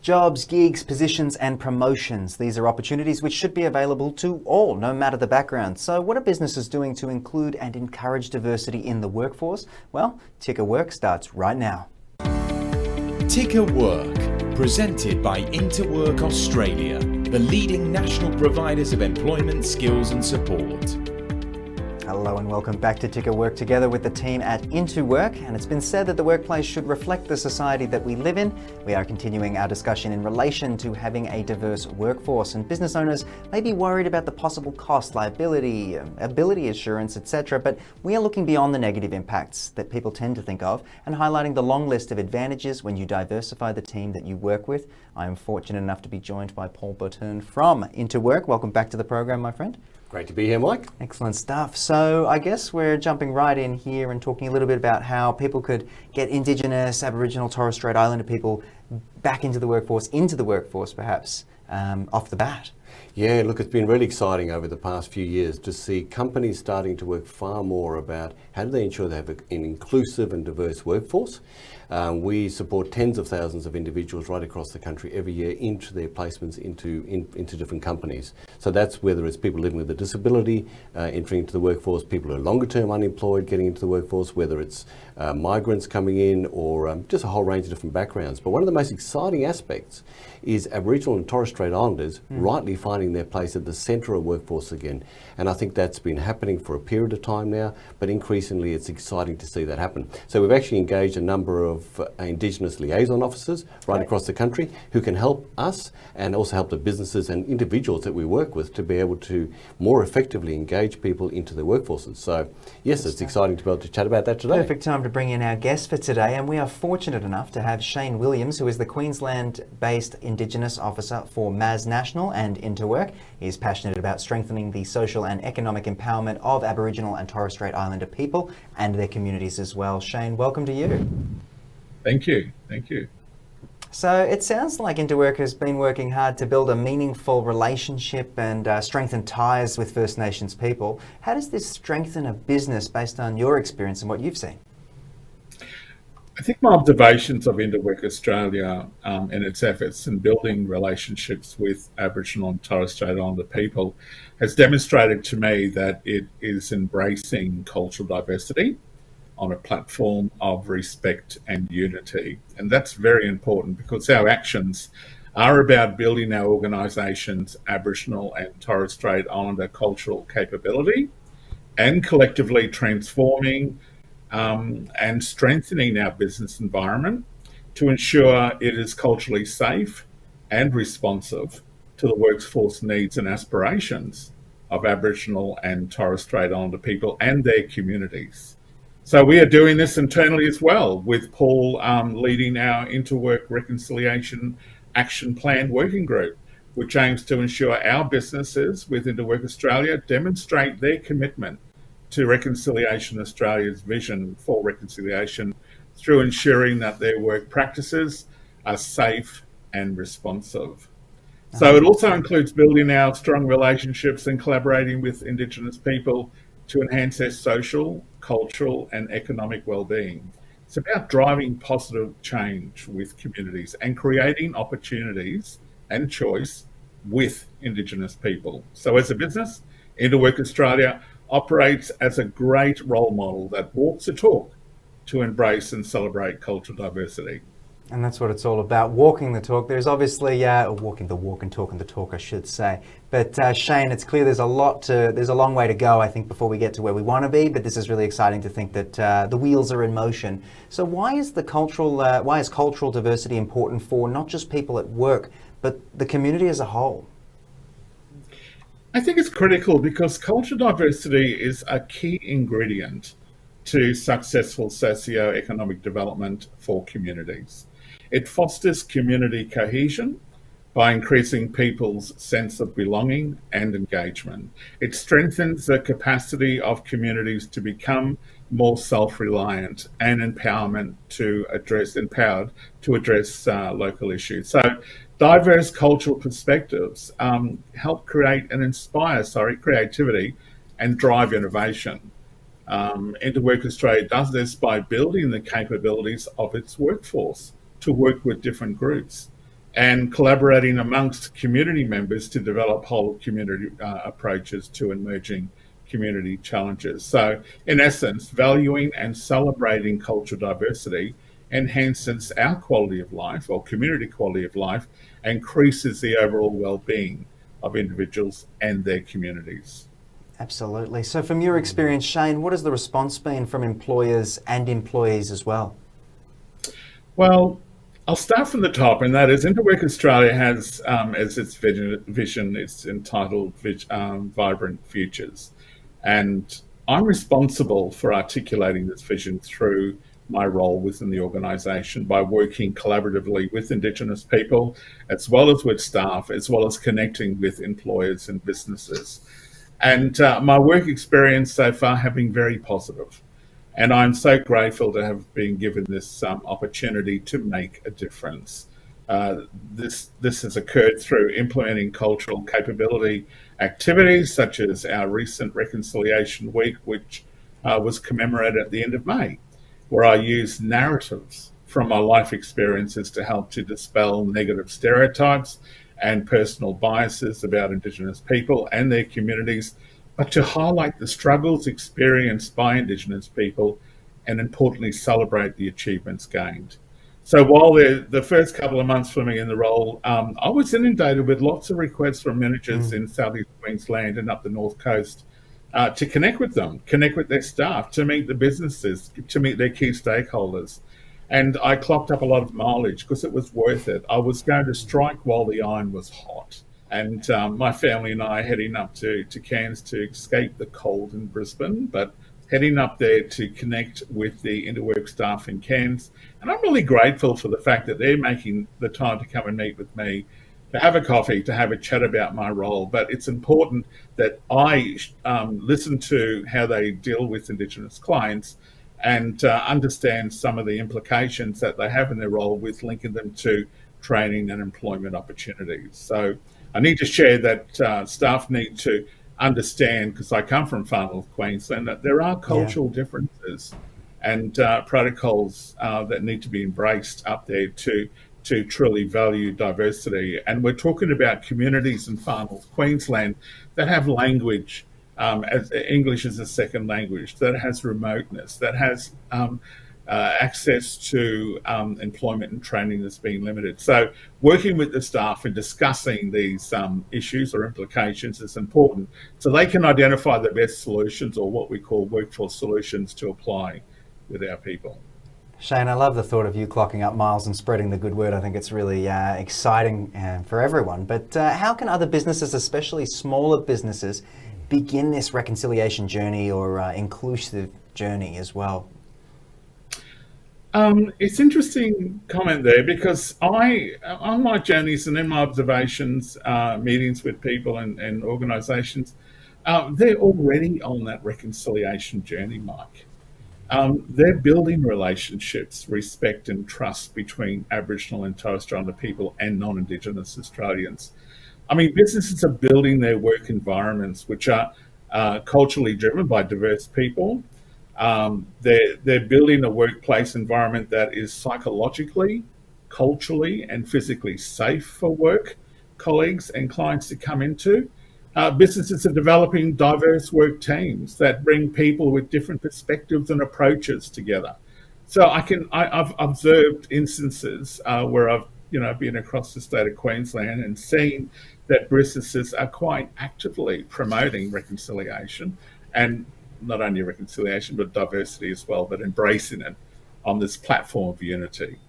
Jobs, gigs, positions and promotions. These are opportunities which should be available to all, no matter the background. So what are businesses doing to include and encourage diversity in the workforce? Well, TickerWork starts right now. TickerWork, presented by IntoWork Australia, the leading national providers of employment, skills and support. Hello and welcome back to TickerWork together with the team at IntoWork, and it's been said that the workplace should reflect the society that we live in. We are continuing our discussion in relation to having a diverse workforce, and business owners may be worried about the possible cost, liability, ability assurance, etc., but we are looking beyond the negative impacts that people tend to think of and highlighting the long list of advantages when you diversify the team that you work with. I am fortunate enough to be joined by Poul Bottern from IntoWork. Welcome back to the program, my friend. Great to be here, Mike. Excellent stuff. So I guess we're jumping right in here and talking a little bit about how people could get Indigenous, Aboriginal, Torres Strait Islander people back into the workforce perhaps, off the bat. Yeah, look, it's been really exciting over the past few years to see companies starting to work far more about how do they ensure they have an inclusive and diverse workforce. We support tens of thousands of individuals right across the country every year into their placements into different companies. So that's whether it's people living with a disability entering into the workforce, people who are longer term unemployed getting into the workforce, whether it's migrants coming in or just a whole range of different backgrounds. But one of the most exciting aspects is Aboriginal and Torres Strait Islanders rightly finding their place at the centre of workforce again. And I think that's been happening for a period of time now, but increasingly it's exciting to see that happen. So we've actually engaged a number of Indigenous liaison officers right across the country who can help us and also help the businesses and individuals that we work with to be able to more effectively engage people into the workforces. So yes, it's exciting to be able to chat about that today. Perfect time to bring in our guest for today, and we are fortunate enough to have Shane Williams, who is the Queensland-based Indigenous Officer for MAS National and IntoWork. He is passionate about strengthening the social and economic empowerment of Aboriginal and Torres Strait Islander people and their communities as well. Shane, welcome to you. Thank you. Thank you. So it sounds like IntoWork has been working hard to build a meaningful relationship and strengthen ties with First Nations people. How does this strengthen a business based on your experience and what you've seen? I think my observations of IntoWork Australia and its efforts in building relationships with Aboriginal and Torres Strait Islander people has demonstrated to me that it is embracing cultural diversity on a platform of respect and unity. And that's very important because our actions are about building our organisation's Aboriginal and Torres Strait Islander cultural capability and collectively transforming and strengthening our business environment to ensure it is culturally safe and responsive to the workforce needs and aspirations of Aboriginal and Torres Strait Islander people and their communities. So we are doing this internally as well, with Poul leading our IntoWork Reconciliation Action Plan Working Group, which aims to ensure our businesses with IntoWork Australia demonstrate their commitment to Reconciliation Australia's vision for reconciliation through ensuring that their work practices are safe and responsive. So it also includes building our strong relationships and collaborating with Indigenous people to enhance their social, cultural and economic well-being. It's about driving positive change with communities and creating opportunities and choice with Indigenous people. So as a business, IntoWork Australia operates as a great role model that walks the talk to embrace and celebrate cultural diversity. And that's what it's all about, walking the talk. There's obviously, walking the walk and talking the talk, I should say. But Shane, it's clear there's a long way to go, I think, before we get to where we want to be. But this is really exciting to think that the wheels are in motion. So why is cultural diversity important for not just people at work, but the community as a whole? I think it's critical because cultural diversity is a key ingredient to successful socio-economic development for communities. It fosters community cohesion by increasing people's sense of belonging and engagement. It strengthens the capacity of communities to become more self-reliant and empowered to address local issues. So diverse cultural perspectives help create and inspire creativity and drive innovation. IntoWork Australia does this by building the capabilities of its workforce to work with different groups and collaborating amongst community members to develop whole community approaches to emerging community challenges. So, in essence, valuing and celebrating cultural diversity enhances our quality of life, or community quality of life, increases the overall well-being of individuals and their communities. Absolutely. So from your experience, Shane, what has the response been from employers and employees as well? Well, I'll start from the top, and that is IntoWork Australia has as its vision, it's entitled Vibrant Futures. And I'm responsible for articulating this vision through my role within the organisation by working collaboratively with Indigenous people, as well as with staff, as well as connecting with employers and businesses. And my work experience so far have been very positive. And I'm so grateful to have been given this opportunity to make a difference. This has occurred through implementing cultural capability activities, such as our recent Reconciliation Week, which was commemorated at the end of May, where I used narratives from my life experiences to help to dispel negative stereotypes and personal biases about Indigenous people and their communities, but to highlight the struggles experienced by Indigenous people and, importantly, celebrate the achievements gained. So while the first couple of months for me in the role, I was inundated with lots of requests from managers in Southeast Queensland and up the North Coast to connect with them, connect with their staff, to meet the businesses, to meet their key stakeholders. And I clocked up a lot of mileage because it was worth it. I was going to strike while the iron was hot. And my family and I heading up to Cairns to escape the cold in Brisbane, but heading up there to connect with the IntoWork staff in Cairns. And I'm really grateful for the fact that they're making the time to come and meet with me, to have a coffee, to have a chat about my role. But it's important that I listen to how they deal with Indigenous clients and understand some of the implications that they have in their role with linking them to training and employment opportunities. So I need to share that staff need to understand, because I come from far north Queensland, that there are cultural differences and protocols that need to be embraced up there to truly value diversity. And we're talking about communities in far north Queensland that have language as English as a second language, that has remoteness, that has access to employment and training that's been limited. So working with the staff and discussing these issues or implications is important so they can identify the best solutions, or what we call workforce solutions, to apply with our people. Shane, I love the thought of you clocking up miles and spreading the good word. I think it's really exciting for everyone. But how can other businesses, especially smaller businesses, begin this reconciliation journey or inclusive journey as well? It's interesting comment there, because on my journeys and in my observations, meetings with people and organisations, they're already on that reconciliation journey, Mike. They're building relationships, respect and trust between Aboriginal and Torres Strait Islander people and non-Indigenous Australians. I mean, businesses are building their work environments which are culturally driven by diverse people. They're building a workplace environment that is psychologically, culturally and physically safe for work colleagues and clients to come into. Businesses are developing diverse work teams that bring people with different perspectives and approaches together. So I've observed instances where I've been across the state of Queensland and seen that businesses are quite actively promoting reconciliation, and not only reconciliation but diversity as well, but embracing it on this platform of unity.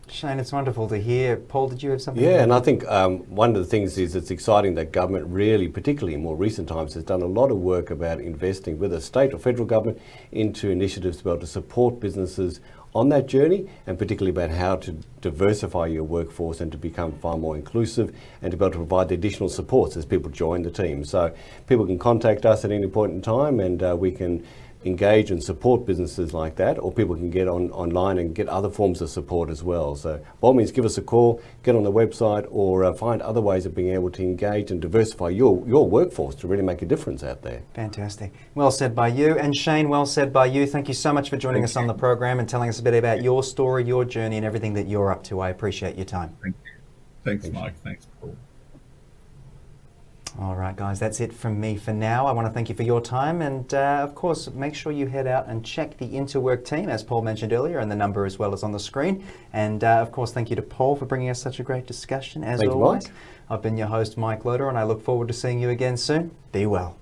Shane, it's wonderful to hear. Paul, did you have something? Yeah, and I think one of the things is it's exciting that government really, particularly in more recent times, has done a lot of work about investing with a state or federal government into initiatives to be able to support businesses on that journey, and particularly about how to diversify your workforce and to become far more inclusive and to be able to provide the additional supports as people join the team. So people can contact us at any point in time, and we can engage and support businesses like that, or people can get online and get other forms of support as well. So by all means, give us a call, get on the website, or find other ways of being able to engage and diversify your workforce to really make a difference out there. Fantastic. Well said by you. And Shane, well said by you. Thank you so much for joining us on the program and telling us a bit about your story, your journey and everything that you're up to. I appreciate your time. Thank you. Thanks, Mike. Thanks, Paul. All right, guys, that's it from me for now. I want to thank you for your time, and of course, make sure you head out and check the IntoWork team, as Paul mentioned earlier, and the number as well as on the screen. And of course, thank you to Paul for bringing us such a great discussion, as Thank you, always. Mike. I've been your host, Mike Loader, and I look forward to seeing you again soon. Be well.